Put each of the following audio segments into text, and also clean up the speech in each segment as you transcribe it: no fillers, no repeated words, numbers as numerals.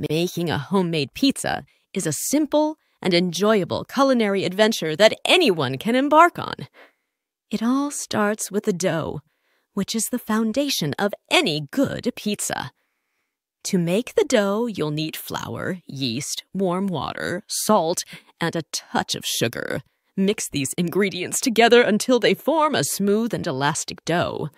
Making a homemade pizza is a simple and enjoyable culinary adventure that anyone can embark on. It all starts with the dough, which is the foundation of any good pizza. To make the dough, you'll need flour, yeast, warm water, salt, and a touch of sugar. Mix these ingredients together until they form a smooth and elastic dough.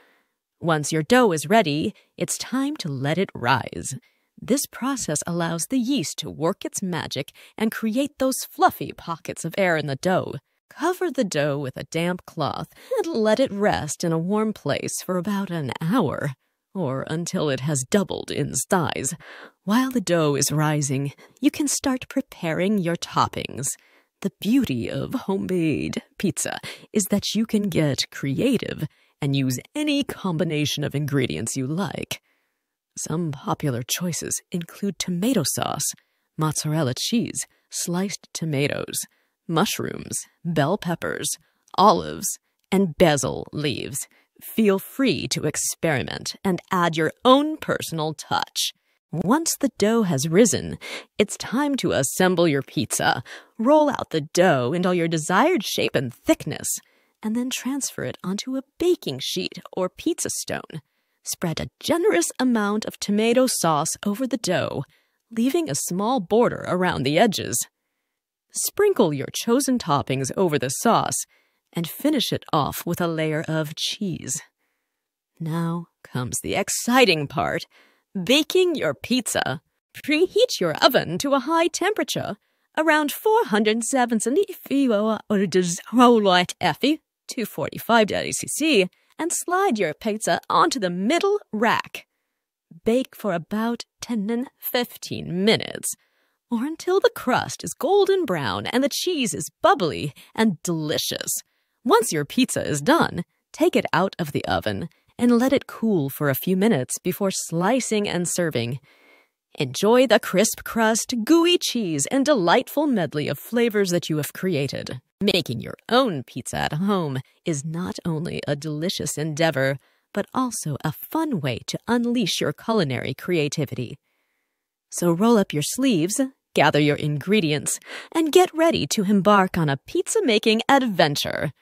Once your dough is ready, it's time to let it rise. This process allows the yeast to work its magic and create those fluffy pockets of air in the dough. Cover the dough with a damp cloth and let it rest in a warm place for about an hour, or until it has doubled in size. While the dough is rising, you can start preparing your toppings. The beauty of homemade pizza is that you can get creative and use any combination of ingredients you like. Some popular choices include tomato sauce, mozzarella cheese, sliced tomatoes, mushrooms, bell peppers, olives, and basil leaves. Feel free to experiment and add your own personal touch. Once the dough has risen, it's time to assemble your pizza. Roll out the dough into your desired shape and thickness, and then transfer it onto a baking sheet or pizza stone. Spread a generous amount of tomato sauce over the dough, leaving a small border around the edges. Sprinkle your chosen toppings over the sauce and finish it off with a layer of cheese. Now comes the exciting part, baking your pizza. Preheat your oven to a high temperature, around 470 245 degrees, and slide your pizza onto the middle rack. Bake for about 10 and 15 minutes, or until the crust is golden brown and the cheese is bubbly and delicious. Once your pizza is done, take it out of the oven and let it cool for a few minutes before slicing and serving. Enjoy the crisp crust, gooey cheese, and delightful medley of flavors that you have created. Making your own pizza at home is not only a delicious endeavor, but also a fun way to unleash your culinary creativity. So roll up your sleeves, gather your ingredients, and get ready to embark on a pizza-making adventure.